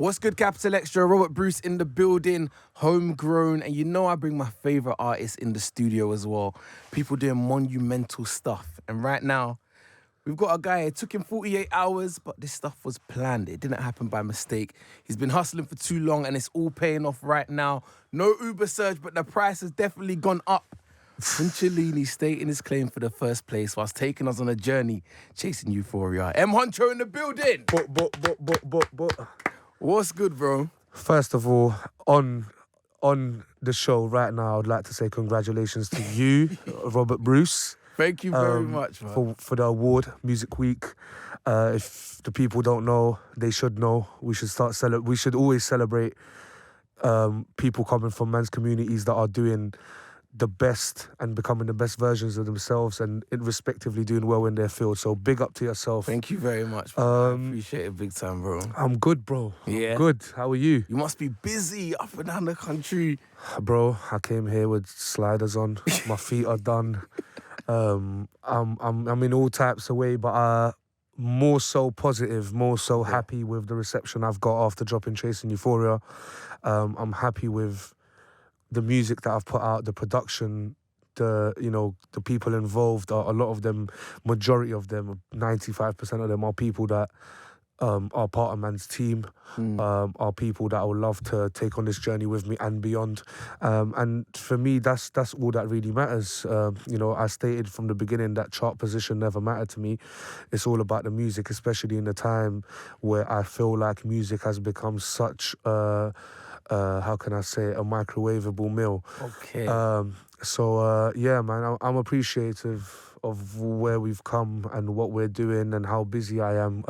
What's good, Capital XTRA? Robert Bruce in the building, Homegrown. And you know I bring my favourite artists in the studio as well. People doing monumental stuff. And right now, we've got a guy, it took him 48 hours, but this stuff was planned. It didn't happen by mistake. He's been hustling for too long and it's all paying off right now. No Uber surge, but the price has definitely gone up. Huncho stating his claim for the first place whilst taking us on a journey, chasing euphoria. Huncho in the building. What's good, bro? First of all, on the show right now, I'd like to say congratulations to you, Robert Bruce. Thank you very much, man. For the award, Music Week. If the people don't know, they should know. We should always celebrate people coming from men's communities that are doing the best and becoming the best versions of themselves and respectively doing well in their field. So big up to yourself. Thank you very much, man. I appreciate it big time, bro. I'm good, bro. Yeah? I'm good. How are you? You must be busy up and down the country. Bro, I came here with sliders on. My feet are done. I'm in all types of way, but more so positive, more so happy with the reception I've got after dropping Chasing Euphoria. I'm happy with the music that I've put out, the production, the people involved. A lot of them, majority of them, 95% of them are people that are part of man's team, are people that I would love to take on this journey with me and beyond. And for me, that's all that really matters. I stated from the beginning that chart position never mattered to me. It's all about the music, especially in a time where I feel like music has become such how can I say, a microwavable meal. Okay. Yeah, man, I'm appreciative of where we've come and what we're doing and how busy I am,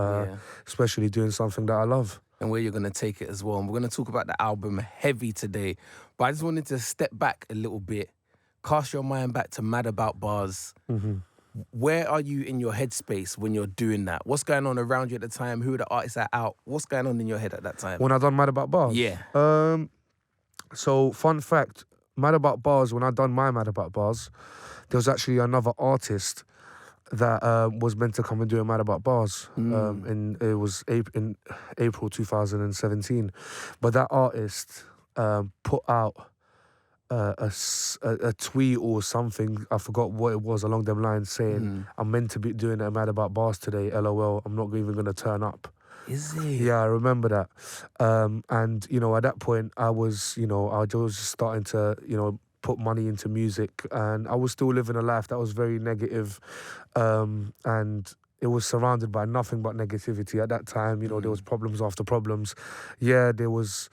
especially doing something that I love. And where you're going to take it as well. And we're going to talk about the album Heavy today. But I just wanted to step back a little bit, cast your mind back to Mad About Bars. Mm-hmm. Where are you in your headspace when you're doing that? What's going on around you at the time? Who are the artists that are out? What's going on in your head at that time? When I done Mad About Bars? Yeah. So, fun fact, Mad About Bars, when I done my Mad About Bars, there was actually another artist that was meant to come and do a Mad About Bars. And it was in April 2017. But that artist put out a tweet or something, I forgot what it was, along them lines, saying, I'm meant to be doing a Mad About Bars today, LOL, I'm not even going to turn up. Is he? Yeah, I remember that. And, at that point, I was just starting to, put money into music, and I was still living a life that was very negative, and it was surrounded by nothing but negativity at that time. There was problems after problems. Yeah, there was,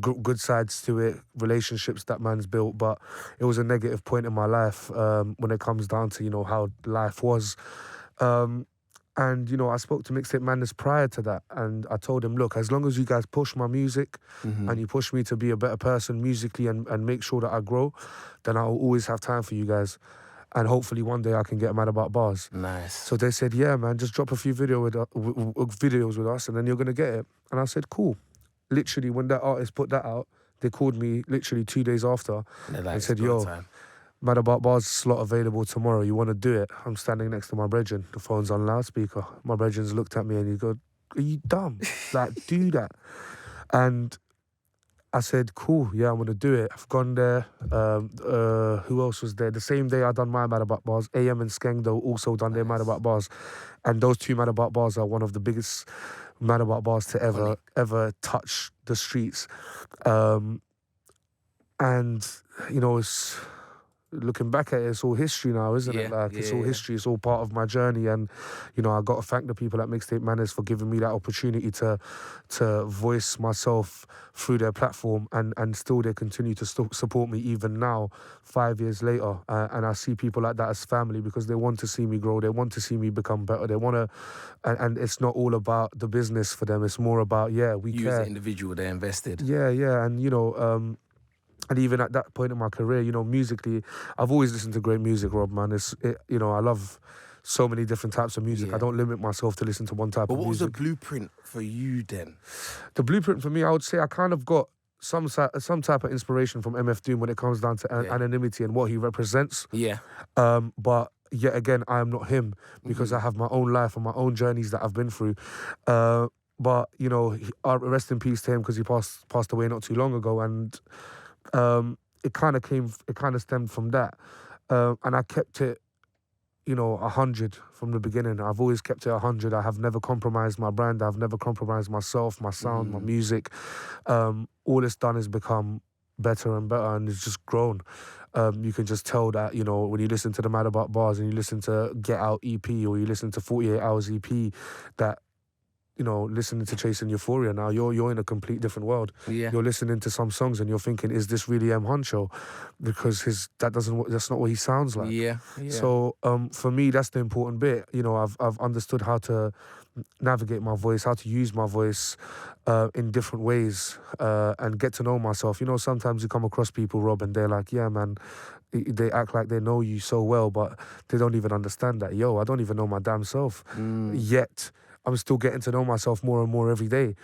good sides to it, relationships that man's built, but it was a negative point in my life when it comes down to, how life was. And, I spoke to Mixtape Madness prior to that, and I told him, look, as long as you guys push my music and you push me to be a better person musically and make sure that I grow, then I'll always have time for you guys. And hopefully one day I can get Mad About Bars. Nice. So they said, yeah, man, just drop a few videos with us and then you're going to get it. And I said, cool. Literally, when that artist put that out, they called me literally 2 days after and said, yo, Mad About Bars slot available tomorrow. You want to do it? I'm standing next to my brethren. The phone's on loudspeaker. My brethren's looked at me and he go, are you dumb? Like, do that. And I said, cool, yeah, I'm going to do it. I've gone there. Who else was there? The same day I done my Mad About Bars, AM and Skengdo also done their Mad About Bars. And those two Mad About Bars are one of the biggest Mad About Bars to ever touch the streets. And, it's... Looking back at it, it's all history now, isn't it? It's all history. It's all part of my journey, and I got to thank the people at Mixtape Madness for giving me that opportunity to voice myself through their platform, and still they continue to support me even now, 5 years later. And I see people like that as family because they want to see me grow, they want to see me become better, they want to, and it's not all about the business for them. It's more about we care. You as an individual, they're invested. Yeah, and and even at that point in my career, musically, I've always listened to great music, Rob, man. I love so many different types of music. I don't limit myself to listen to one type of music. But what was the blueprint for you then? The blueprint for me, I would say I kind of got some type of inspiration from MF Doom when it comes down to anonymity and what he represents. Yeah. But yet again, I am not him because I have my own life and my own journeys that I've been through. but rest in peace to him because he passed away not too long ago, and it kind of stemmed from that, and I kept it 100 from the beginning. I've always kept it 100. I have never compromised my brand. I've never compromised myself, my sound, my music. All it's done is become better and better, and it's just grown. You can just tell that, when you listen to the Mad About Bars and you listen to Get Out EP or you listen to 48 Hours EP, that listening to Chasing Euphoria now, you're in a complete different world. Yeah. You're listening to some songs and you're thinking, is this really Huncho? Because that's not what he sounds like. Yeah. So for me, that's the important bit. I've understood how to navigate my voice, how to use my voice in different ways, and get to know myself. Sometimes you come across people, Rob, and they're like, yeah, man, they act like they know you so well, but they don't even understand that. I don't even know my damn self. Yet I'm still getting to know myself more and more every day.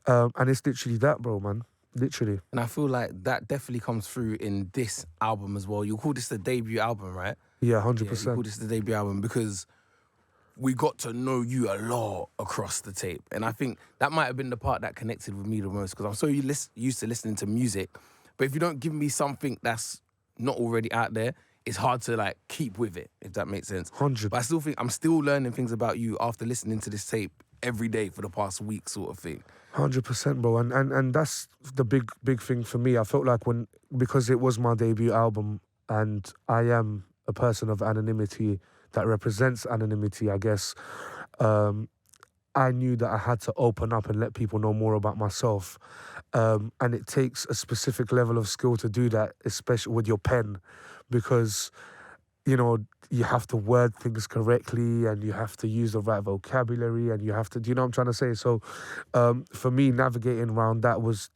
And it's literally that, bro, man. Literally. And I feel like that definitely comes through in this album as well. You call this the debut album, right? Yeah, Yeah, 100%. you call this the debut album because we got to know you a lot across the tape. And I think that might have been the part that connected with me the most because I'm so used to listening to music. But if you don't give me something that's not already out there, it's hard to like keep with it, if that makes sense. 100. But I still think I'm still learning things about you after listening to this tape every day for the past week sort of thing. 100%, bro. And that's the big thing for me. I felt like because it was my debut album and I am a person of anonymity that represents anonymity, I guess, I knew that I had to open up and let people know more about myself. And it takes a specific level of skill to do that, especially with your pen, because, you have to word things correctly and you have to use the right vocabulary and you have to, do you know what I'm trying to say? So for me, navigating around that was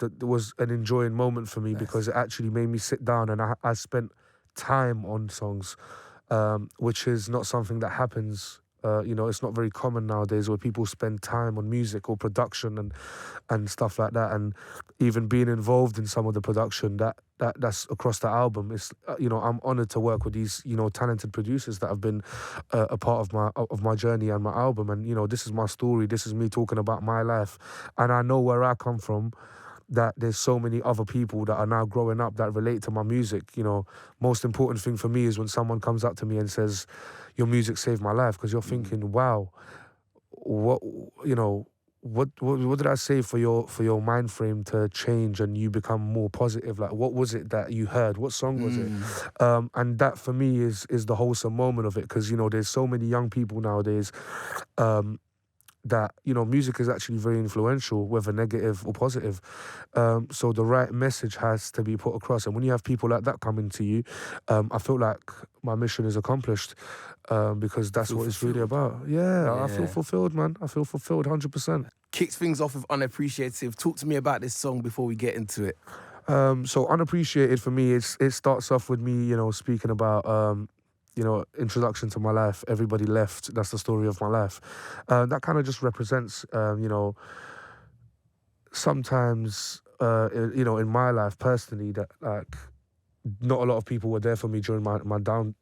an enjoying moment for me because it actually made me sit down and I spent time on songs, which is not something that happens. It's not very common nowadays where people spend time on music or production and stuff like that. And even being involved in some of the production that's across the album, it's I'm honored to work with these talented producers that have been a part of my journey and my album. And this is my story. This is me talking about my life, and I know where I come from. That there's so many other people that are now growing up that relate to my music. Most important thing for me is when someone comes up to me and says, your music saved my life, because you're thinking, wow, what did I say for your mind frame to change and you become more positive? Like, what was it that you heard? What song was it? And that for me is the wholesome moment of it, because there's so many young people nowadays that music is actually very influential, whether negative or positive. So the right message has to be put across, and when you have people like that coming to you, I feel like my mission is accomplished, because that's what it's really about. Yeah, I feel fulfilled, man. I feel fulfilled 100%. Kicks things off with Unappreciative. Talk to me about this song before we get into it. So Unappreciated for me, it starts off with me, speaking about introduction to my life. Everybody left. That's the story of my life. That kind of just represents, sometimes, in my life personally, that like not a lot of people were there for me during my downsides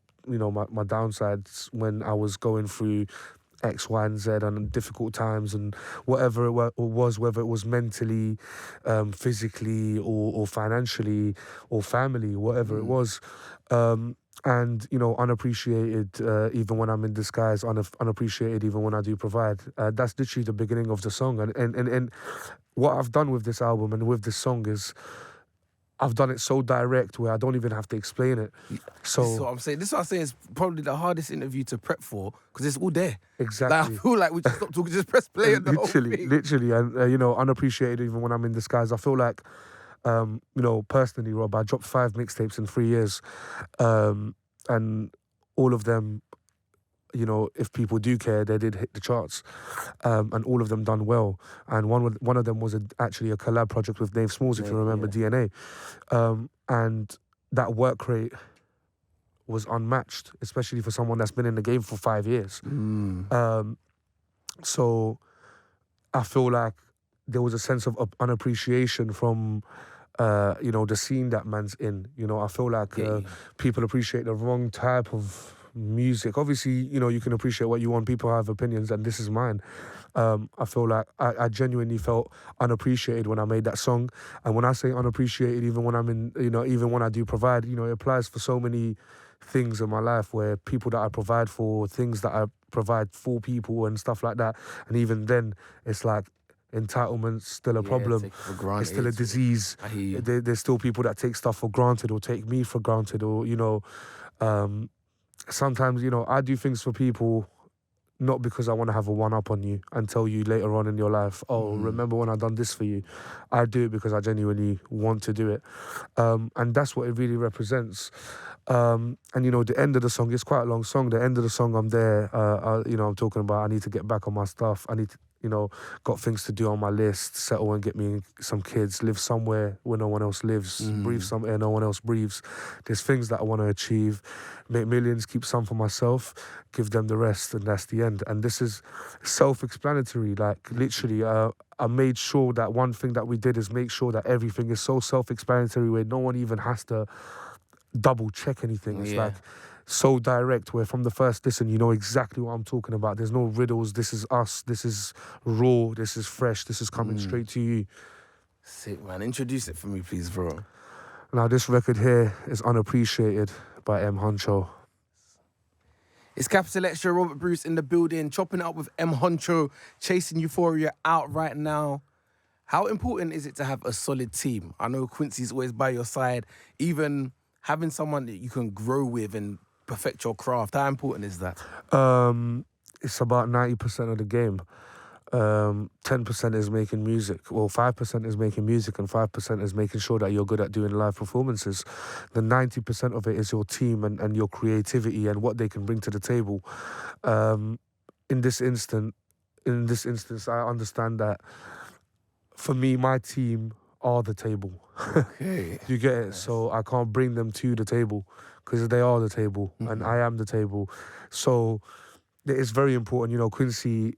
when I was going through X, Y, and Z and difficult times and whatever it was, whether it was mentally, physically, or financially, or family, whatever it was. And unappreciated, even when I'm in disguise, unappreciated even when I do provide. That's literally the beginning of the song. And what I've done with this album and with this song is I've done it so direct where I don't even have to explain it. So This is what I'm saying. This is what I'm saying is probably the hardest interview to prep for because it's all there. Exactly. Like, I feel like we just stop talking, just press play and the whole thing. Literally. And, unappreciated even when I'm in disguise. I feel like, personally, Rob, I dropped 5 mixtapes in 3 years. And all of them, if people do care, they did hit the charts, and all of them done well. And one of them was actually a collab project with Dave Smalls, if you remember, DNA. And that work rate was unmatched, especially for someone that's been in the game for 5 years. So I feel like there was a sense of unappreciation from the scene that man's in. I feel like people appreciate the wrong type of music. Obviously, you can appreciate what you want. People have opinions, and this is mine. I feel like I genuinely felt unappreciated when I made that song. And when I say unappreciated, even when I'm in, even when I do provide, it applies for so many things in my life where people that I provide for, things that I provide for people and stuff like that. And even then, it's like entitlement's still a Yeah, problem. take it for It's still a granted. disease. I hear you. There's still people that take stuff for granted or take me for granted or, um, sometimes, I do things for people not because I want to have a one-up on you and tell you later on in your life, oh, remember when I done this for you? I do it because I genuinely want to do it. And that's what it really represents. And, the end of the song, it's quite a long song. The end of the song, I'm there, I'm talking about I need to get back on my stuff. I need to, got things to do on my list, settle and get me some kids, live somewhere where no one else lives, breathe some air no one else breathes. There's things that I want to achieve, make millions, keep some for myself, give them the rest, and that's the end. And this is self-explanatory, like literally, I made sure that one thing that we did is make sure that everything is so self-explanatory where no one even has to double check anything. It's Yeah. like so direct where from the first listen you know exactly what I'm talking about. There's no riddles. This is us. This is raw. This is fresh. This is coming straight to you. Sick, man. Introduce it for me, please, bro. Now this record here is Unappreciated by Huncho. It's Capital XTRA, Robert Bruce in the building, chopping it up with Huncho, Chasing Euphoria out right now. How important is it to have a solid team? I know Quincy's always by your side. Even having someone that you can grow with and perfect your craft, how important is that? It's about 90% of the game. 10% is making music. Well, 5% is making music and 5% is making sure that you're good at doing live performances. The 90% of it is your team and your creativity and what they can bring to the table. In this instance, I understand that for me, my team are the table. Okay. You get it? So I can't bring them to the table because they are the table and I am the table. So it's very important. Quincy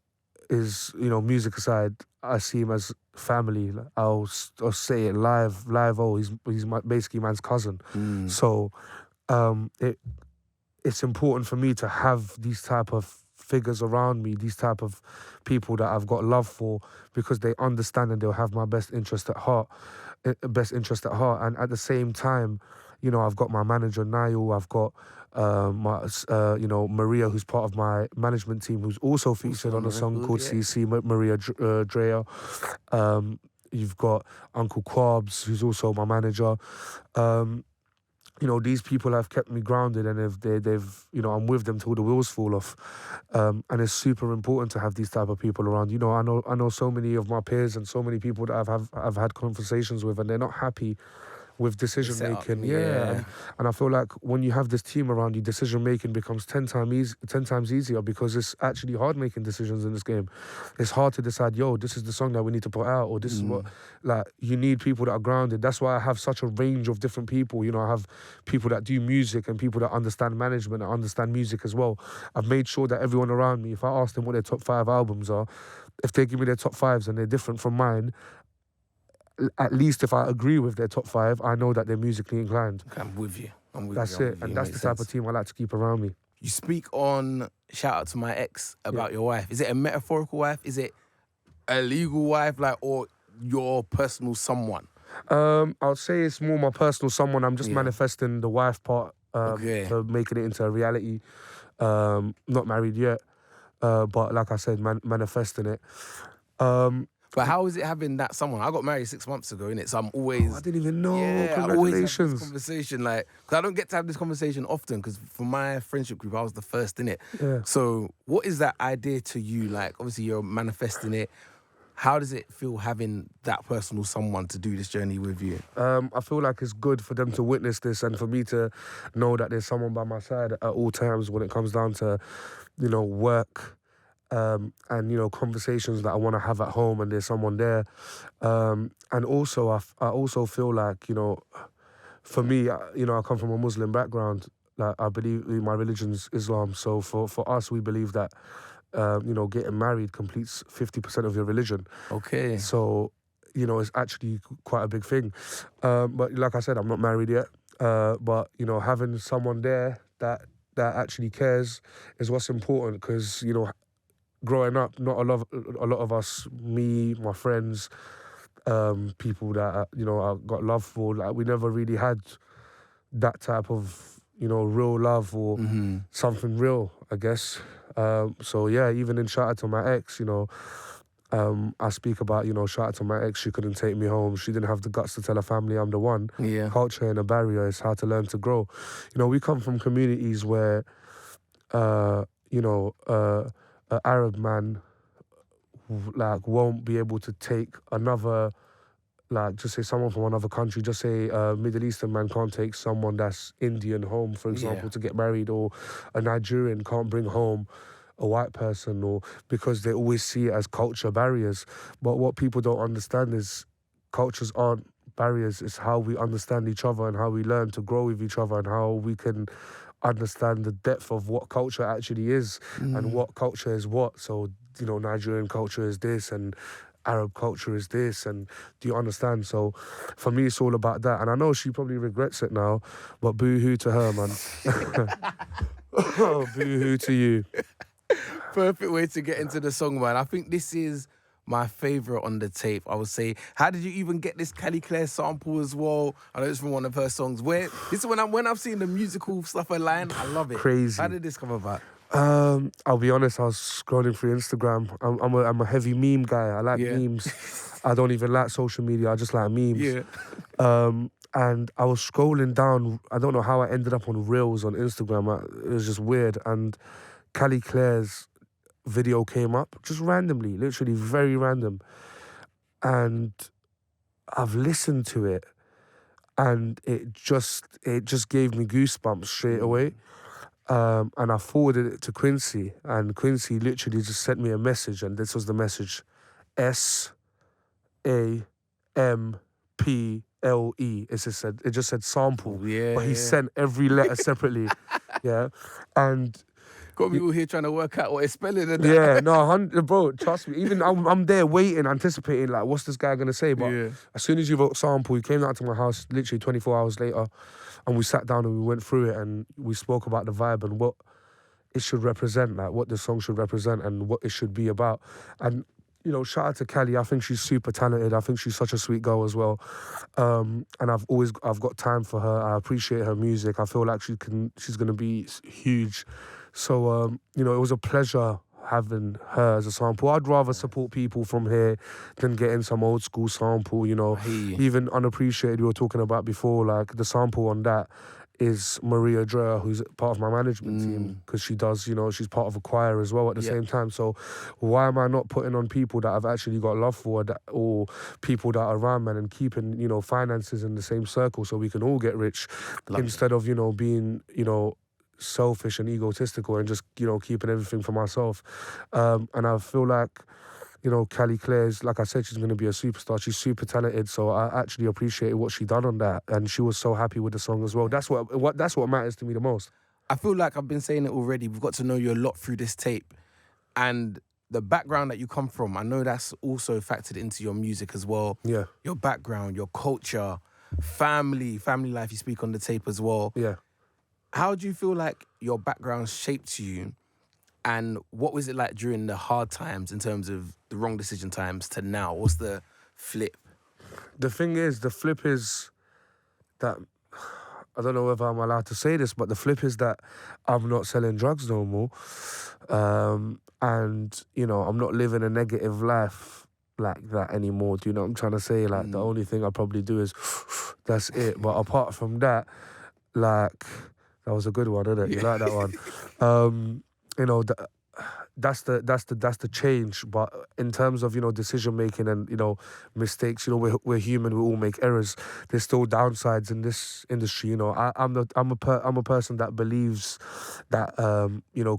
is, music aside, I see him as family. Like, I'll say it live. Oh, he's basically man's cousin. So it's important for me to have these type of figures around me, these type of people that I've got love for, because they understand and they'll have my best interest at heart. And at the same time, I've got my manager Niall, I've got Maria, who's part of my management team, who's also featured on a song called CC, Maria Drea. You've got Uncle Quabs, who's also my manager. These people have kept me grounded, and they've I'm with them till the wheels fall off. And it's super important to have these type of people around. I know so many of my peers and so many people that I've had conversations with, and they're not happy with decision making. And I feel like when you have this team around you, decision making becomes 10 times easier, because it's actually hard making decisions in this game. It's hard to decide, this is the song that we need to put out, or this is what, like, you need people that are grounded. That's why I have such a range of different people. I have people that do music and people that understand management and understand music as well. I've made sure that everyone around me, if I ask them what their top 5 albums are, if they give me their top 5s and they're different from mine, at least if I agree with their top 5, I know that they're musically inclined. Okay, I'm with you. That's it. And that's the type of team I like to keep around me. You speak on shout out to my ex about your wife. Is it a metaphorical wife? Is it a legal wife, or your personal someone? I'll say it's more my personal someone. I'm just manifesting the wife part, to making it into a reality. Not married yet, but like I said, manifesting it. But how is it having that someone? I got married 6 months ago, innit? So I'm always... I didn't even know. Yeah, Congratulations. I always have this conversation, because I don't get to have this conversation often, because for my friendship group, I was the first in it. Yeah. So what is that idea to you? Like, obviously you're manifesting it. How does it feel having that personal someone to do this journey with you? I feel like it's good for them to witness this and for me to know that there's someone by my side at all times when it comes down to, work, and conversations that I want to have at home, and there's someone there. And also I also feel like, for me, I come from a Muslim background. Like, I believe my religion's Islam. So for us, we believe that getting married completes 50% of your religion. Okay. So it's actually quite a big thing. But like I said, I'm not married yet. But having someone there that actually cares is what's important, because growing up, not a lot of us, me, my friends, people that I got love for, like we never really had that type of real love or something real, I guess. So yeah, even in Shout Out to My Ex, I speak about, shout out to my ex, she couldn't take me home. She didn't have the guts to tell her family I'm the one. Yeah. Culture ain't a barrier, it's how to learn to grow. We come from communities where, uh, an Arab man, like, won't be able to take another, like, just say someone from another country, just say a Middle Eastern man can't take someone that's Indian home, for example, to get married, or a Nigerian can't bring home a white person, or because they always see it as culture barriers. But what people don't understand is cultures aren't barriers. It's how we understand each other and how we learn to grow with each other and how we can understand the depth of what culture actually is and what culture is what. So, Nigerian culture is this and Arab culture is this, and do you understand? So for me, it's all about that. And I know she probably regrets it now, but boo-hoo to her, man. Boo-hoo to you. Perfect way to get into the song, man. I think this is my favorite on the tape, I would say. How did you even get this Callie Claire sample as well? I know it's from one of her songs. This is when I've seen the musical stuff online, I love it. Crazy. How did this come about? I'll be honest, I was scrolling through Instagram. I'm a heavy meme guy. I like memes. I don't even like social media. I just like memes. Yeah. And I was scrolling down. I don't know how I ended up on Reels on Instagram. It was just weird. And Callie Claire's video came up just randomly, literally very random. And I've listened to it, and it just gave me goosebumps straight away. And I forwarded it to Quincy, and Quincy literally just sent me a message, and this was the message: SAMPLE. It just said sample, but he sent every letter separately. Yeah, and got me all here trying to work out what it's spelling and that. yeah, no, bro, trust me. Even I'm there waiting, anticipating, like, what's this guy gonna say? But as soon as you wrote sample, he came out to my house literally 24 hours later, and we sat down and we went through it, and we spoke about the vibe and what it should represent, like what the song should represent and what it should be about. And shout out to Callie. I think she's super talented. I think she's such a sweet girl as well. And I've got time for her. I appreciate her music. I feel like she's gonna be huge. So it was a pleasure having her as a sample. I'd rather support people from here than getting some old school sample. Even Unappreciated we were talking about before. Like, the sample on that is Maria Dreher, who's part of my management team, because she does, she's part of a choir as well at the same time. So why am I not putting on people that I've actually got love for, or people that are around, man, and keeping, finances in the same circle so we can all get rich, instead of, being, selfish and egotistical and just, keeping everything for myself. And I feel like, Callie Claire's, like I said, she's going to be a superstar. She's super talented, so I actually appreciated what she done on that, and she was so happy with the song as well. That's what matters to me the most. I feel like I've been saying it already. We've got to know you a lot through this tape, and the background that you come from, I know that's also factored into your music as well. Yeah. Your background, your culture, family life you speak on the tape as well. Yeah. How do you feel like your background shaped you? And what was it like during the hard times in terms of the wrong decision times to now? What's the flip? The flip is that, I don't know whether I'm allowed to say this, but the flip is that I'm not selling drugs no more. And, I'm not living a negative life like that anymore. Do you know what I'm trying to say? Like, the only thing I probably do is, that's it. But apart from that, like, that was a good one, isn't it? You like that one? That's the change. But in terms of decision making and mistakes, we're human. We all make errors. There's still downsides in this industry. I'm a person that believes that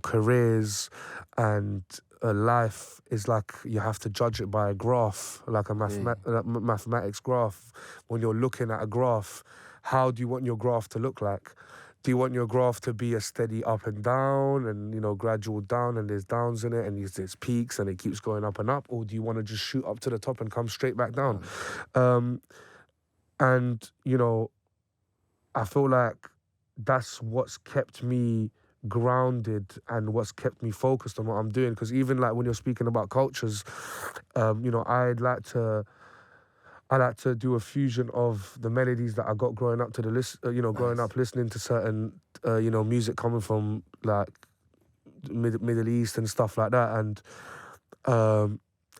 careers and life is like, you have to judge it by a graph, like a mathematics graph. When you're looking at a graph, how do you want your graph to look like? Do you want your graph to be a steady up and down and, gradual down, and there's downs in it and there's peaks and it keeps going up and up? Or do you want to just shoot up to the top and come straight back down? And, I feel like that's what's kept me grounded and what's kept me focused on what I'm doing. Because even like when you're speaking about cultures, you know, I like to do a fusion of the melodies that I got growing up to the growing up listening to certain, you know, music coming from like Middle East and stuff like that, and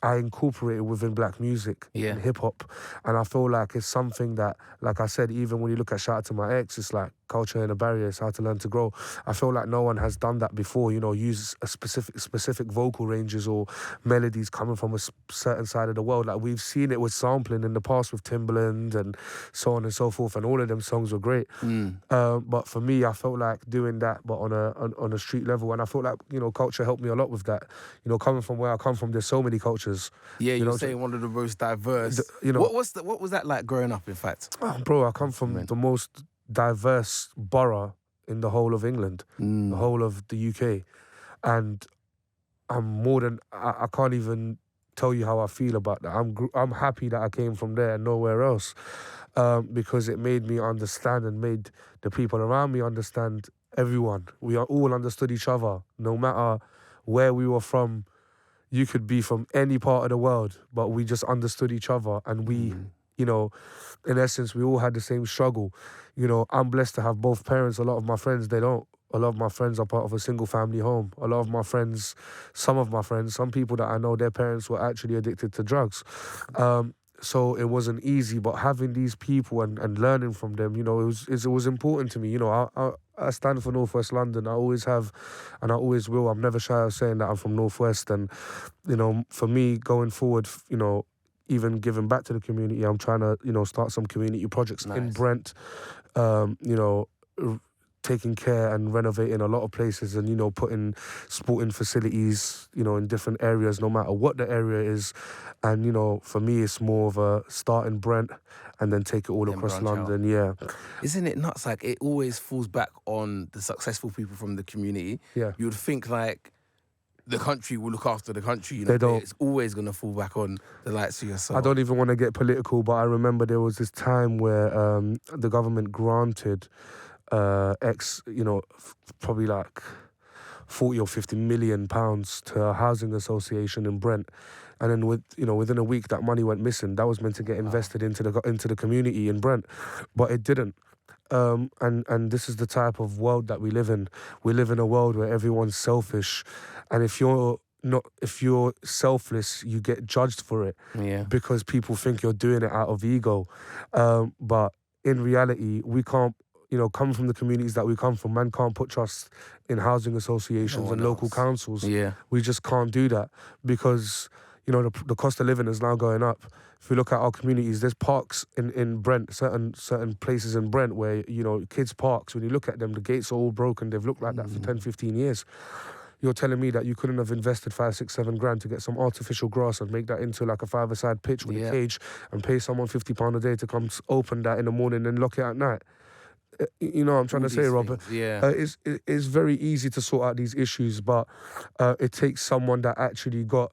I incorporate it within black music and hip hop, and I feel like it's something that, like I said, even when you look at Shout Out to My Ex, it's like culture and a barrier, it's how to learn to grow. I feel like no one has done that before, you know, use a specific vocal ranges or melodies coming from a certain side of the world. Like we've seen it with sampling in the past with Timbaland and so on and so forth, and all of them songs were great. But for me, I felt like doing that, but on a street level, and I felt like, you know, culture helped me a lot with that. You know, coming from where I come from, there's so many cultures. Yeah, you're saying one of the most diverse. You know, what was that like growing up? In fact, bro, I come from the most diverse borough in the whole of England, the whole of the UK, and I'm more than I can't even tell you how I feel about that. I'm happy that I came from there and nowhere else, because it made me understand and made the people around me understand everyone. We all understood each other, no matter where we were from. You could be from any part of the world, but we just understood each other, and we, you know, in essence, we all had the same struggle. You know, I'm blessed to have both parents. A lot of my friends, they don't. A lot of my friends are part of a single family home. A lot of my friends, some people that I know, their parents were actually addicted to drugs. So it wasn't easy, but having these people and learning from them, you know, it was important to me. You know, I stand for Northwest London. I always have, and I always will. I'm never shy of saying that I'm from Northwest. And, you know, for me going forward, you know, even giving back to the community, I'm trying to, you know, start some community projects in Brent, you know, taking care and renovating a lot of places, and, you know, putting sporting facilities, you know, in different areas, no matter what the area is. And, you know, for me, it's more of a start in Brent and then take it all across London. Yeah. Isn't it nuts? Like, it always falls back on the successful people from the community. Yeah. You would think like the country will look after the country. You know, They don't. It's always going to fall back on the likes of yourself. I don't even want to get political, but I remember there was this time where the government granted you know, probably like 40 or 50 million pounds to a housing association in Brent, and then within a week that money went missing. That was meant to get invested into the community in Brent, but it didn't. And this is the type of world that we live in. We live in a world where everyone's selfish, and if you're selfless, you get judged for it, because people think you're doing it out of ego. But in reality, we can't, you know, come from the communities that we come from. Man can't put trust in housing associations and local councils. Yeah. We just can't do that, because, you know, the cost of living is now going up. If we look at our communities, there's parks in Brent, certain places in Brent where, you know, kids' parks, when you look at them, the gates are all broken. They've looked like that for 10, 15 years. You're telling me that you couldn't have invested 5, 6, 7 grand to get some artificial grass and make that into like a 5-a-side pitch with a cage and pay someone £50 a day to come open that in the morning and lock it at night? You know what I'm trying to say, Robert? It's very easy to sort out these issues, but it takes someone that actually got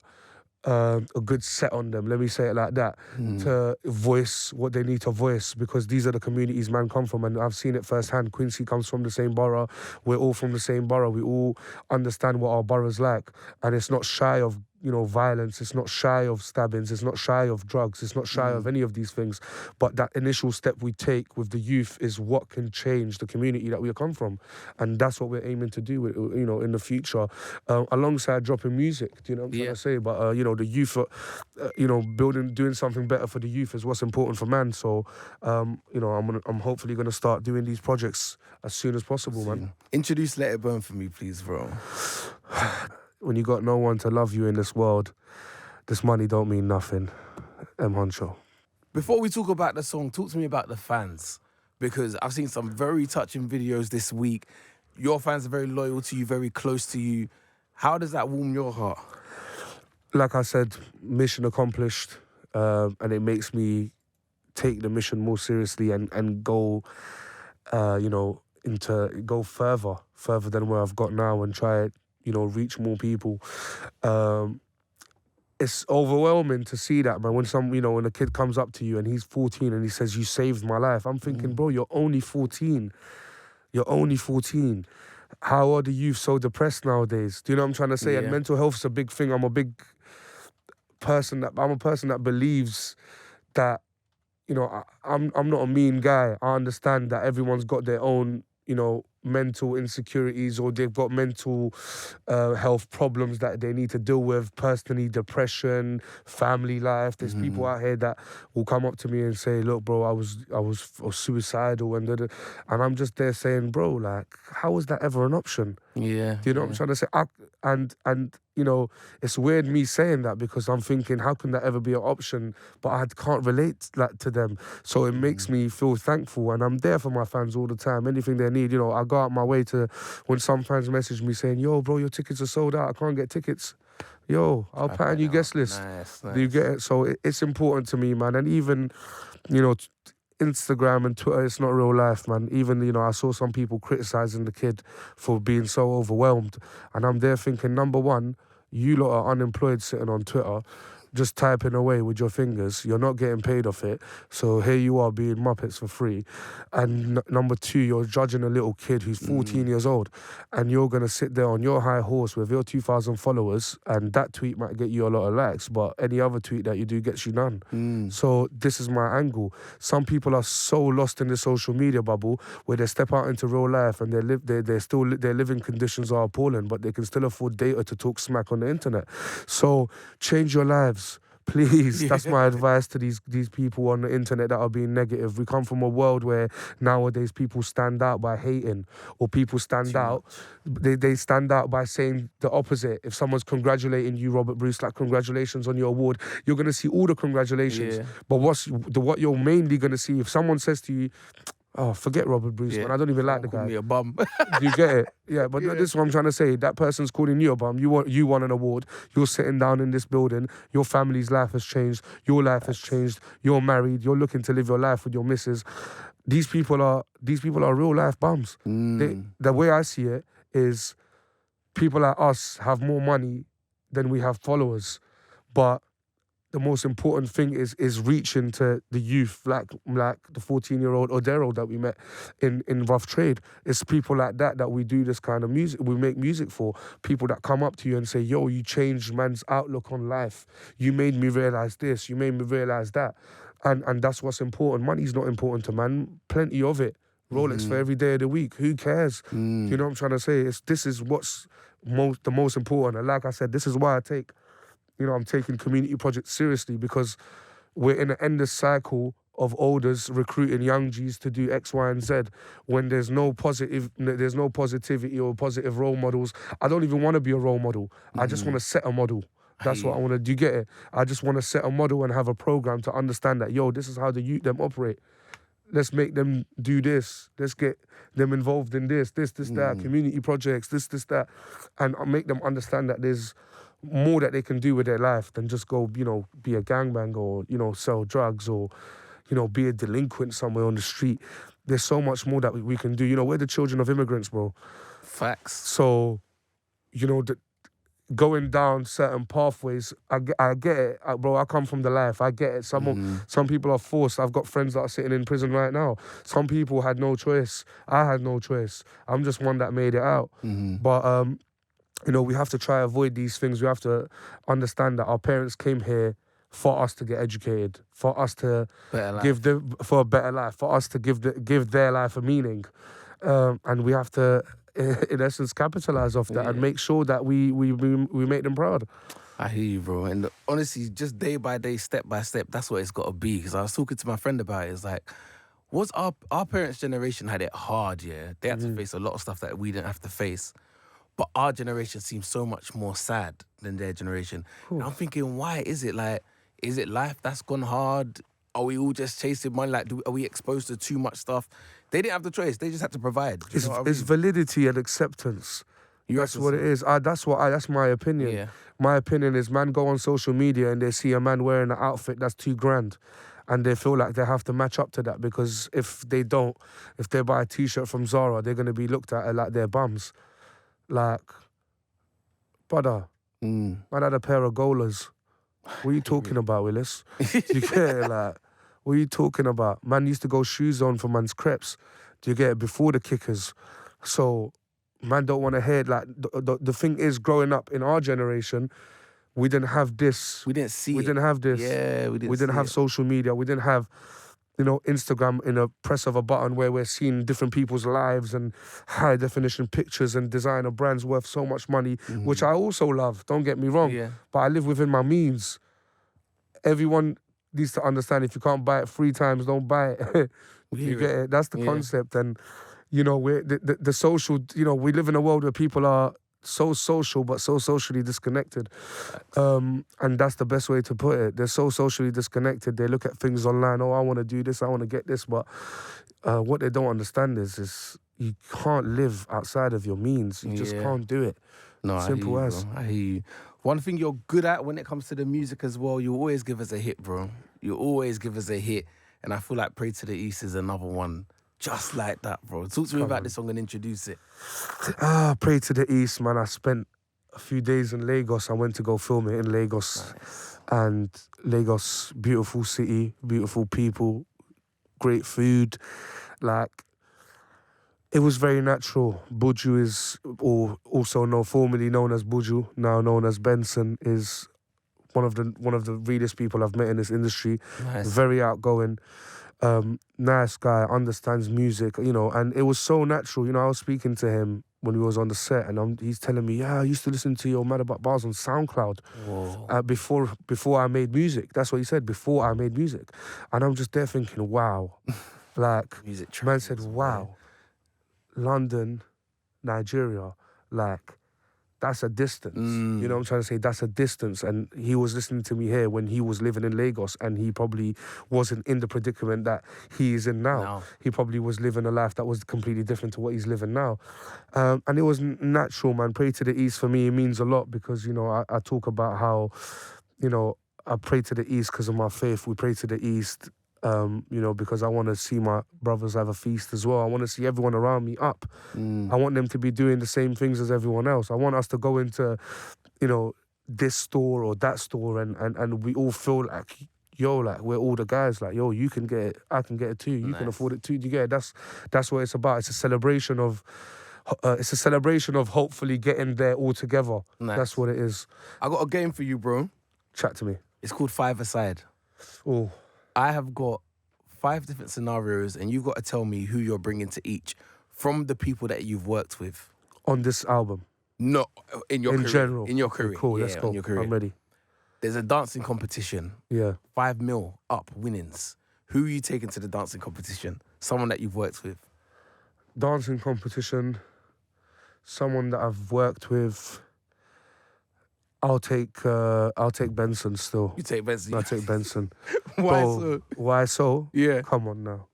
a good set on them, let me say it like that, to voice what they need to voice, because these are the communities man come from, and I've seen it firsthand. Quincy comes from the same borough. We're all from the same borough. We all understand what our borough's like, and it's not shy of, you know, violence. It's not shy of stabbings. It's not shy of drugs. It's not shy of any of these things. But that initial step we take with the youth is what can change the community that we come from, and that's what we're aiming to do, you know, in the future, alongside dropping music. Do you know what I'm trying to say? But you know, the youth, you know, doing something better for the youth is what's important for man. So, you know, I'm hopefully gonna start doing these projects as soon as possible, man. Introduce Let It Burn for me, please, bro. When you got no one to love you in this world, this money don't mean nothing. Huncho. Before we talk about the song, talk to me about the fans, because I've seen some very touching videos this week. Your fans are very loyal to you, very close to you. How does that warm your heart? Like I said, mission accomplished, and it makes me take the mission more seriously and go, you know, go further than where I've got now, and try it, you know, reach more people. It's overwhelming to see that, man. When a kid comes up to you and he's 14 and he says, "You saved my life," I'm thinking, bro, you're only 14. You're only 14. how are the youth so depressed nowadays? Do you know what I'm trying to say? And Yeah. mental health is a big thing. I'm a person that believes that, you know, I'm not a mean guy. I understand that everyone's got their own, you know, mental insecurities, or they've got mental health problems that they need to deal with, personally, depression, family life. There's people out here that will come up to me and say, look, bro, I was suicidal, and and I'm just there saying, bro, like, how is that ever an option? Yeah. Do you know what I'm trying to say? And you know, it's weird me saying that, because I'm thinking, how can that ever be an option? But I can't relate that to them. So it makes me feel thankful, and I'm there for my fans all the time. Anything they need, you know, I go out my way to, when some fans message me saying, yo, bro, your tickets are sold out, I can't get tickets. Yo, I'll put on your guest list. Nice. Do you get it? So it's important to me, man. And even, you know, Instagram and Twitter, it's not real life, man. Even, you know, I saw some people criticizing the kid for being so overwhelmed. And I'm there thinking, number one, you lot are unemployed sitting on Twitter, just typing away with your fingers. You're not getting paid off it. So here you are being Muppets for free. And number two, you're judging a little kid who's 14 years old. And you're going to sit there on your high horse with your 2,000 followers. And that tweet might get you a lot of likes, but any other tweet that you do gets you none. So this is my angle. Some people are so lost in the social media bubble where they step out into real life and their living conditions are appalling, but they can still afford data to talk smack on the internet. So change your lives. Please, that's my advice to these people on the internet that are being negative. We come from a world where nowadays people stand out by hating, or people stand out. They stand out by saying the opposite. If someone's congratulating you, Robert Bruce, like, congratulations on your award, you're gonna see all the congratulations. Yeah. But what you're mainly gonna see, if someone says to you, oh, forget Robert Bruce, man, I don't even like the Call guy. me a bum. Do you get it? Yeah, but this is what I'm trying to say. That person's calling you a bum. You won an award. You're sitting down in this building. Your family's life has changed. Your life has changed. You're married. You're looking to live your life with your missus. These people are real life bums. The way I see it is, people like us have more money than we have followers, but the most important thing is reaching to the youth, like the 14-year-old or Daryl that we met in Rough Trade. It's people like that we do this kind of music. We make music for people that come up to you and say, yo, you changed man's outlook on life. You made me realize this. You made me realize that. And that's what's important. Money's not important to man. Plenty of it. Rolex for every day of the week. Who cares? You know what I'm trying to say? This is what's the most important. And like I said, this is why I'm taking community projects seriously, because we're in an endless cycle of elders recruiting young G's to do X, Y, and Z when there's no positivity or positive role models. I don't even want to be a role model. I just want to set a model. That's what I want to do. You get it? I just want to set a model and have a program to understand that, yo, this is how the youth them operate. Let's make them do this. Let's get them involved in this, that, community projects, this, that, and make them understand that there's more that they can do with their life than just go, you know, be a gangbanger or, you know, sell drugs or, you know, be a delinquent somewhere on the street. There's so much more that we can do. You know, we're the children of immigrants, bro. Facts. So, you know, going down certain pathways, I get it, bro. I come from the life. I get it. Some people are forced. I've got friends that are sitting in prison right now. Some people had no choice. I had no choice. I'm just one that made it out. But you know, we have to try to avoid these things. We have to understand that our parents came here for us to get educated, for us to give them for a better life, for us to give their life a meaning, and we have to, in essence, capitalize off that and make sure that we make them proud. I hear you, bro. And honestly, just day by day, step by step, that's what it's got to be. Because I was talking to my friend about it. It's like, what's our parents' generation had it hard, yeah? They had to face a lot of stuff that we didn't have to face. But our generation seems so much more sad than their generation. And I'm thinking, why is it? Like, is it life that's gone hard? Are we all just chasing money? Like, are we exposed to too much stuff? They didn't have the choice. They just had to provide. It's validity and acceptance. That's what it is. That's my opinion. Yeah. My opinion is, man go on social media and they see a man wearing an outfit that's $2,000. And they feel like they have to match up to that, because if they don't, if they buy a T-shirt from Zara, they're going to be looked at like they're bums. Like, brother, man had a pair of Golas. What are you talking about, Willis? You get it? Like, what are you talking about? Man used to go shoes on for man's crepes. Do you get it? Before the kickers. So man don't want to hear it. Like the thing is, growing up in our generation, we didn't have this. We didn't see We it. didn't have this. Yeah, we didn't We didn't see have it. social media. We didn't have, Instagram in a press of a button where we're seeing different people's lives and high definition pictures and designer brands worth so much money, which I also love. Don't get me wrong. Yeah. But I live within my means. Everyone needs to understand if you can't buy it 3 times, don't buy it. You get it? That's the concept. And, we're the social, we live in a world where people are so social but so socially disconnected. And that's the best way to put it. They're so socially disconnected. They look at things online, oh, I want to do this, I want to get this. But what they don't understand is you can't live outside of your means. You just can't do it. No, Simple I hear you, as. bro. I hear you. One thing you're good at when it comes to the music as well, you always give us a hit, bro. You always give us a hit. And I feel like Pray to the East is another one just like that, bro. Talk to me about this song and introduce it. Pray to the East, man. I spent a few days in Lagos. I went to go film it in Lagos. Nice. And Lagos, beautiful city, beautiful people, great food. Like, it was very natural. Buju is, or also formerly known as Buju, now known as Benson, is one of the realest people I've met in this industry. Nice. Very outgoing, nice guy, understands music, and it was so natural. I was speaking to him when he was on the set, and he's telling me, I used to listen to your Mad About Bars on SoundCloud before I made music. That's what he said, before I made music. And I'm just there thinking, wow. Like, Music man said, wow. London, Nigeria, like, that's a distance. You know what I'm trying to say? That's a distance. And he was listening to me here when he was living in Lagos, and he probably wasn't in the predicament that he is in now. No. He probably was living a life that was completely different to what he's living now. And it was natural, man. Pray to the East for me, it means a lot because, I talk about how, I pray to the East because of my faith. We pray to the East, because I want to see my brothers have a feast as well. I want to see everyone around me up. I want them to be doing the same things as everyone else. I want us to go into, this store or that store and we all feel like, like we're all the guys. Like, you can get it, I can get it too. You can afford it too. You get it? That's what it's about. It's a celebration of. Hopefully getting there all together. Nice. That's what it is. I got a game for you, bro. Chat to me. It's called 5-a-side. Oh. I have got 5 different scenarios, and you've got to tell me who you're bringing to each from the people that you've worked with. On this album? No, in your career. In general? In your career. Cool, yeah, let's go. In your career. I'm ready. There's a dancing competition. Yeah. 5 mil up winnings. Who are you taking to the dancing competition? Someone that you've worked with. Dancing competition, someone that I've worked with. I'll take Benson still. You take Benson. I'll take Benson. Why Bro, so? Why so? Yeah. Come on now.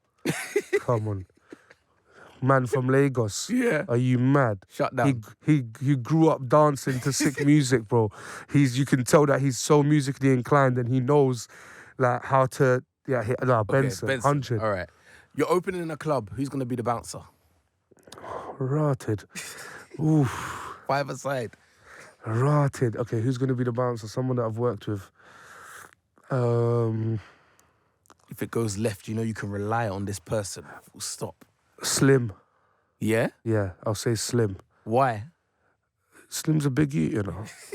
Come on. Man from Lagos. Yeah. Are you mad? Shut down. He grew up dancing to sick music, bro. You can tell that he's so musically inclined and he knows like how to Benson. 100. All right. You're opening a club. Who's gonna be the bouncer? Rotted. Oof. 5-a-side. Rotted. Okay, who's gonna be the bouncer? Someone that I've worked with. If it goes left, you can rely on this person. Full stop. Slim. Yeah? Yeah, I'll say Slim. Why? Slim's a big youth,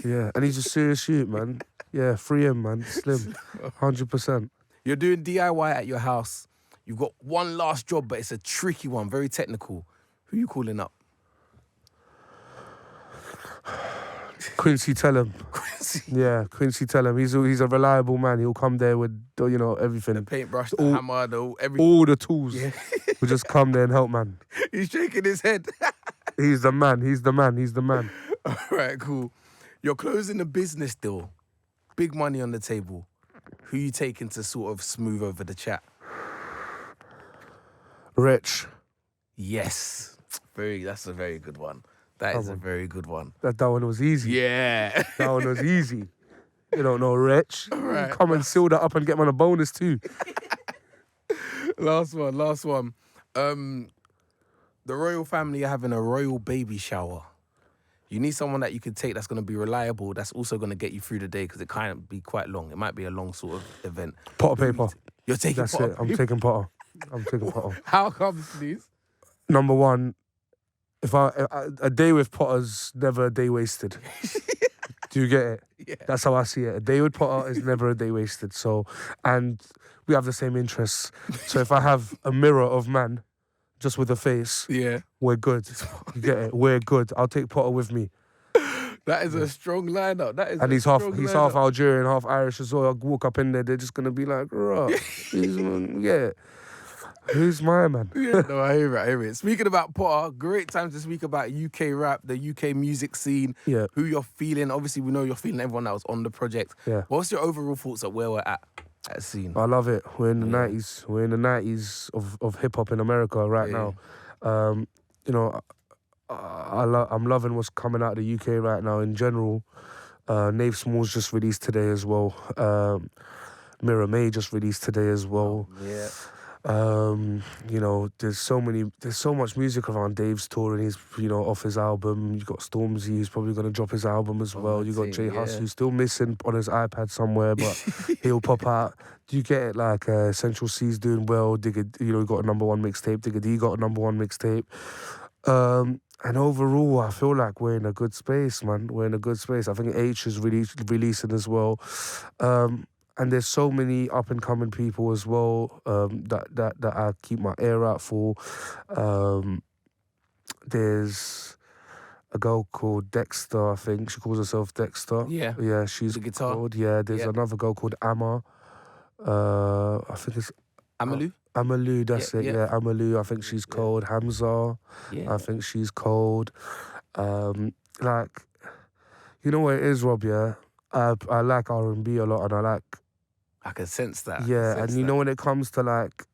Yeah, and he's a serious youth, man. Yeah, free him, man. Slim. 100%. You're doing DIY at your house. You've got one last job, but it's a tricky one, very technical. Who you calling up? Quincy, tell him. Quincy. Yeah, Quincy, tell him. He's a reliable man. He'll come there with, everything. The paintbrush, the hammer, everything. All the tools. Yeah. We'll just come there and help, man. He's shaking his head. He's the man. He's the man. He's the man. All right, cool. You're closing a business deal. Big money on the table. Who you taking to sort of smooth over the chat? Rich. Yes. That's a very good one. That is a very good one. That one was easy. Yeah. That one was easy. You don't know Rich. Right. Come and seal that up and get him on a bonus too. Last one. The royal family are having a royal baby shower. You need someone that you can take that's going to be reliable, that's also going to get you through the day because it can't be quite long. It might be a long sort of event. Potter paper. You're taking Potter. I'm taking Potter. I'm taking Potter. How comes, please? Number one, if a day with Potter's never a day wasted. Do you get it? Yeah. That's how I see it. A day with Potter is never a day wasted. So, and we have the same interests. So if I have a mirror of man, just with a face, Yeah. we're good. You get it? We're good. I'll take Potter with me. That is a strong lineup. That is And a he's strong half lineup. Algerian, half Irish as well. I'll walk up in there, they're just gonna be like, "Rah, who's my man?" Yeah, no, I hear it. Speaking about Potter, great time to speak about UK rap, the UK music scene, Yeah. who you're feeling. Obviously, we know you're feeling everyone that was on the project. Yeah. What's your overall thoughts of where we're at the scene? I love it. We're in the Yeah. 90s. We're in the 90s of hip hop in America right Yeah. now. You know, I'm loving what's coming out of the UK right now in general. Nave Small's just released today as well. Mira May just released today as well. Yeah. You know, there's so much music around. Dave's touring, he's, you know, off his album. You got Stormzy, who's probably gonna drop his album as well. You got Jay Huss, who's still missing on his iPad somewhere, but he'll pop out. Do you get it? Like Central C's doing well. Digga, you know, he got a #1 mixtape. Digga D got a #1 mixtape. And overall, I feel like we're in a good space, man. We're in a good space. I think H is releasing as well. And there's so many up and coming people as well that I keep my ear out for. There's a girl called Dexter, I think. She calls herself Dexter. Yeah. Yeah, she's The guitar. called. Yeah, there's another girl called Amma. I think it's Amalu? Amalu, that's it. yeah. Yeah, Amalu. I think she's cold. Hamza. Yeah. I think she's cold. Like, you know what it is, Rob? Yeah, I like R&B a lot, and I can sense that. yeah, and you know when it comes to like,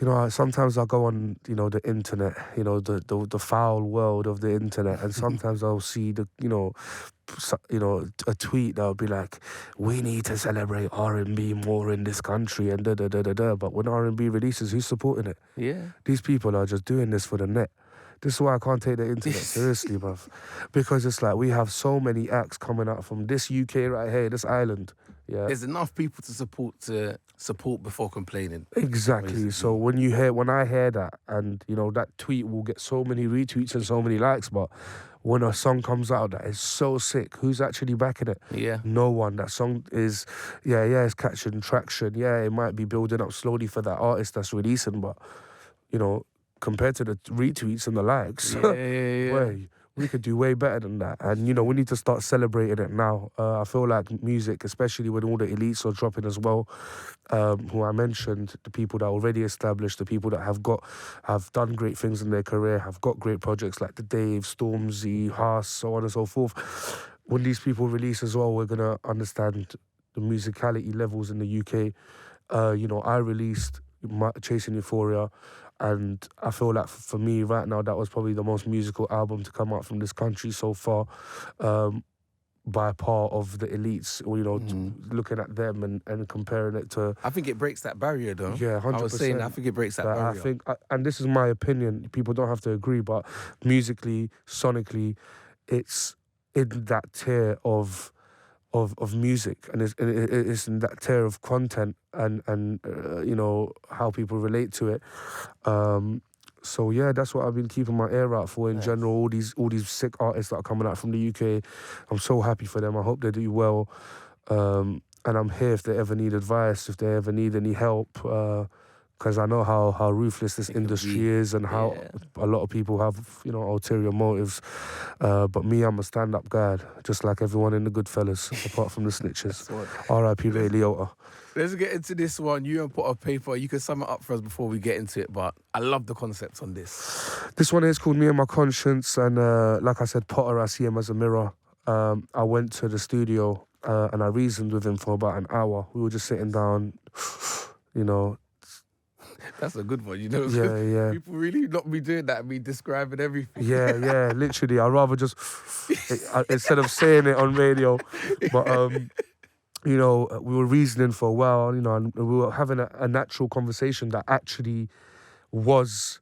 you know, sometimes I'll go on, you know, the internet, you know, the foul world of the internet, and sometimes I'll see a tweet that'll be like, "We need to celebrate R&B more in this country," and da da da da da. But when R&B releases, who's supporting it? Yeah. These people are just doing this for the net. This is why I can't take the internet seriously, bruv. Because it's like we have so many acts coming out from this UK right here, this island. Yeah. There's enough people to support before complaining. Exactly. Basically. So when I hear that, and you know that tweet will get so many retweets and so many likes, but when a song comes out that is so sick, who's actually backing it? Yeah. No one. That song is, it's catching traction. Yeah, it might be building up slowly for that artist that's releasing, but you know, compared to the retweets and the likes, way, we could do way better than that. And, you know, we need to start celebrating it now. I feel like music, especially when all the elites are dropping as well, who I mentioned, the people that are already established, the people that have done great things in their career, have got great projects like the Dave, Stormzy, Haas, so on and so forth. When these people release as well, we're going to understand the musicality levels in the UK. You know, I released Chasing Euphoria, and I feel like for me right now, that was probably the most musical album to come out from this country so far, by part of the elites, or, you know, looking at them and comparing it to... I think it breaks that barrier, though. Yeah, 100%. I was saying, I think it breaks that barrier. I think, and this is my opinion, people don't have to agree, but musically, sonically, it's in that tier of music, and it's in that tier of content and you know, how people relate to it. So yeah, that's what I've been keeping my ear out for in general. All these sick artists that are coming out from the UK, I'm so happy for them. I hope they do well. And I'm here if they ever need advice, if they ever need any help. Because I know how ruthless this industry is, and how a lot of people have, you know, ulterior motives. But me, I'm a stand-up guy, just like everyone in the Goodfellas, apart from the snitches. R.I.P. Ray Liotta. Let's get into this one. You and put a paper. You can sum it up for us before we get into it, but I love the concept on this. This one is called Me and My Conscience, and like I said, Potter, I see him as a mirror. I went to the studio and I reasoned with him for about an hour. We were just sitting down, you know. That's a good one, you know. Yeah. People really not be doing that, me describing everything. Yeah, literally. I'd rather just, instead of saying it on radio, but, you know, we were reasoning for a while, you know, and we were having a natural conversation that actually was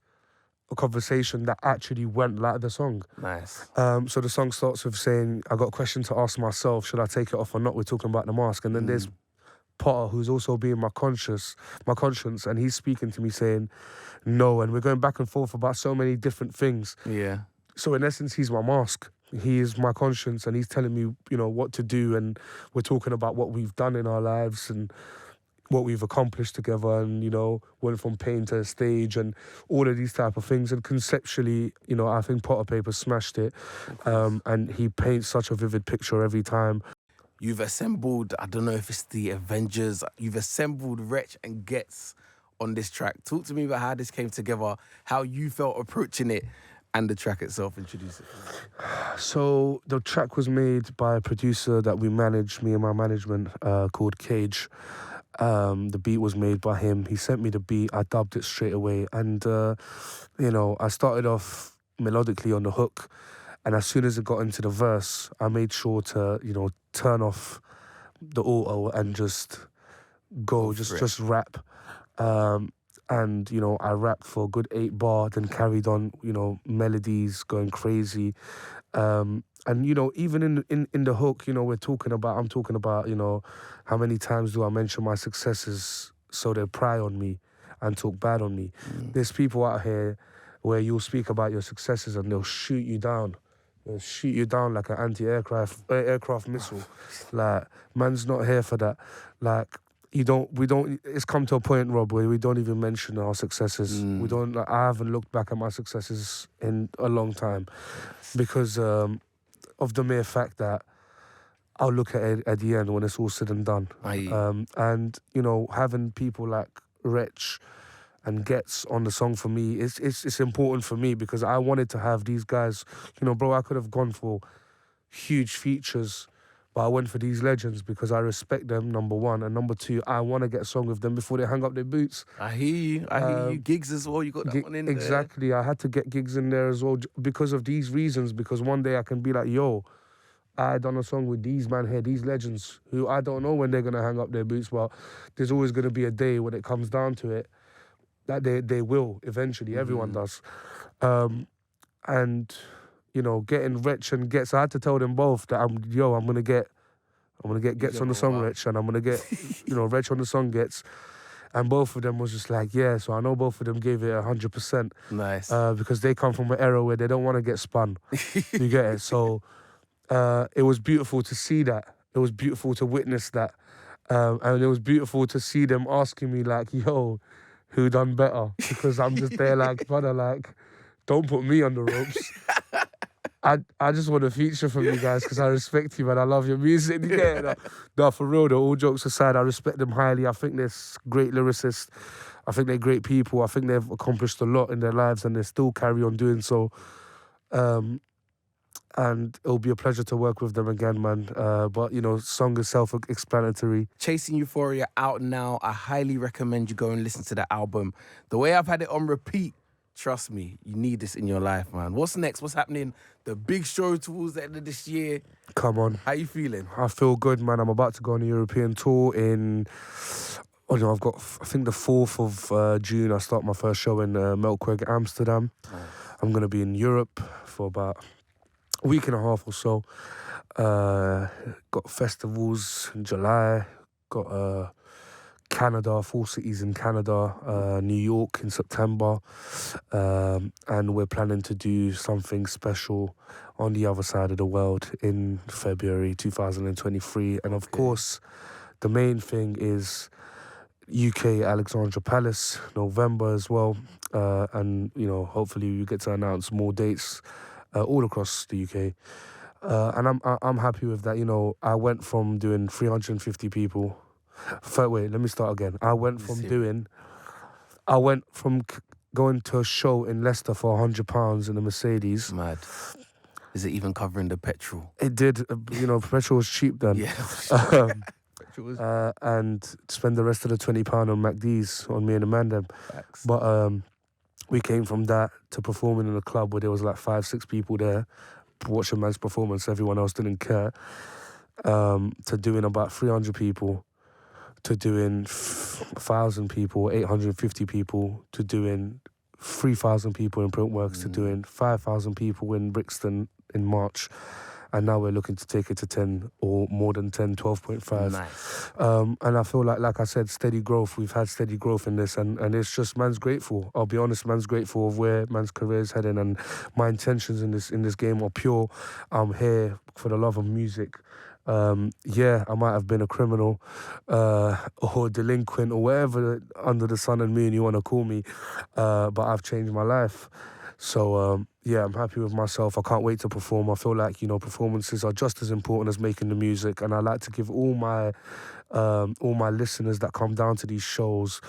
a conversation that actually went like the song. Nice. So the song starts with saying, I got a question to ask myself, should I take it off or not? We're talking about the mask. And then there's Potter, who's also being my conscience, and he's speaking to me saying no, and we're going back and forth about so many different things. Yeah. So in essence, he's my mask. He is my conscience, and he's telling me, what to do. And we're talking about what we've done in our lives and what we've accomplished together, and went from pain to stage and all of these type of things. And conceptually, I think Potter Paper smashed it, and he paints such a vivid picture every time. You've assembled, I don't know if it's the Avengers, you've assembled Wretch and Gets on this track. Talk to me about how this came together, how you felt approaching it, and the track itself. Introduce it. So the track was made by a producer that we manage, me and my management, called Cage. The beat was made by him. He sent me the beat. I dubbed it straight away. And, I started off melodically on the hook. And as soon as it got into the verse, I made sure to, turn off the auto and just go, just rap. And, I rapped for a good 8 bar, then carried on, melodies going crazy. And, even in the hook, I'm talking about, how many times do I mention my successes so they pry on me and talk bad on me. There's people out here where you'll speak about your successes and they'll shoot you down. They'll shoot you down like an aircraft missile. Like, man's not here for that. Like, it's come to a point, Rob, where we don't even mention our successes. I haven't looked back at my successes in a long time because of the mere fact that I'll look at it at the end when it's all said and done. And, having people like Wretch and Gets on the song for me, it's important for me because I wanted to have these guys, bro, I could have gone for huge features, but I went for these legends because I respect them, number one. And number two, I want to get a song with them before they hang up their boots. I hear you. Gigs as well, you got that one in there. Exactly, I had to get gigs in there as well because of these reasons, because one day I can be like, yo, I done a song with these man here, these legends, who I don't know when they're going to hang up their boots, but there's always going to be a day when it comes down to it that they will eventually. Everyone does. And, getting Wretch and Gets, I had to tell them both that I'm going to get Gets on the song, Wretch, and I'm going to get, Wretch on the song, Gets. And both of them was just like, yeah, so I know both of them gave it 100%. Nice. Because they come from an era where they don't want to get spun. You get it? So it was beautiful to see that. It was beautiful to witness that. And it was beautiful to see them asking me like, yo, who done better? Because I'm just there like, brother, like, don't put me on the ropes. I just want a feature from you guys because I respect you, man. I love your music. Yeah, no, for real, though, all jokes aside, I respect them highly. I think they're great lyricists. I think they're great people. I think they've accomplished a lot in their lives and they still carry on doing so. And it'll be a pleasure to work with them again, man. But, song is self-explanatory. Chasing Euphoria out now. I highly recommend you go and listen to the album. The way I've had it on repeat, trust me, you need this in your life, man. What's next? What's happening? The big show towards the end of this year. Come on. How you feeling? I feel good, man. I'm about to go on a European tour in... I've got, I think the 4th of June, I start my first show in Melkweg, Amsterdam. I'm going to be in Europe for about a week and a half or so. Got festivals in July. Got Canada, 4 cities in Canada, New York in September. And we're planning to do something special on the other side of the world in February 2023. And of course, the main thing is UK Alexandra Palace, November as well. And, hopefully we get to announce more dates all across the UK. And I'm happy with that. I went from doing 350 people. Wait, let me start again. I went from going to a show in Leicester for £100 in a Mercedes. Mad. Is it even covering the petrol? It did. Petrol was cheap then. Yeah. And spend the rest of the £20 on MacD's on me and the man them. Facts. But we came from that to performing in a club where there was like 5-6 people there watching man's performance. Everyone else didn't care. To doing about 300 people. To doing 1,000 people, 850 people, to doing 3,000 people in Printworks, to doing 5,000 people in Brixton in March. and now we're looking to take it to 10 or more than 10, 12.5. Nice. And I feel like I said, steady growth. We've had steady growth in this, and it's just, man's grateful. I'll be honest, man's grateful of where man's career is heading, and my intentions in this game are pure. I'm here for the love of music. Yeah, I might have been a criminal or delinquent or whatever under the sun and moon you want to call me, but I've changed my life. So, yeah, I'm happy with myself. I can't wait to perform. I feel like, performances are just as important as making the music, and I like to give all my listeners that come down to these shows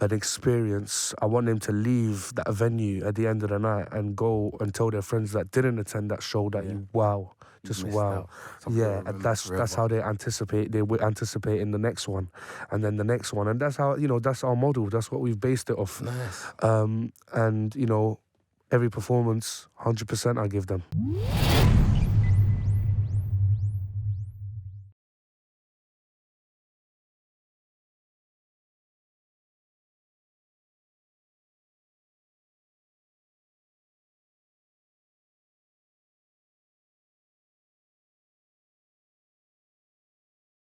an experience. I want them to leave that venue at the end of the night and go and tell their friends that didn't attend that show that just missed wow. out. Something Yeah, you'll and remember that's forever. how they were anticipating the next one, and then the next one, and that's how, that's our model. That's what we've based it off. Nice. And every performance, 100% I give them.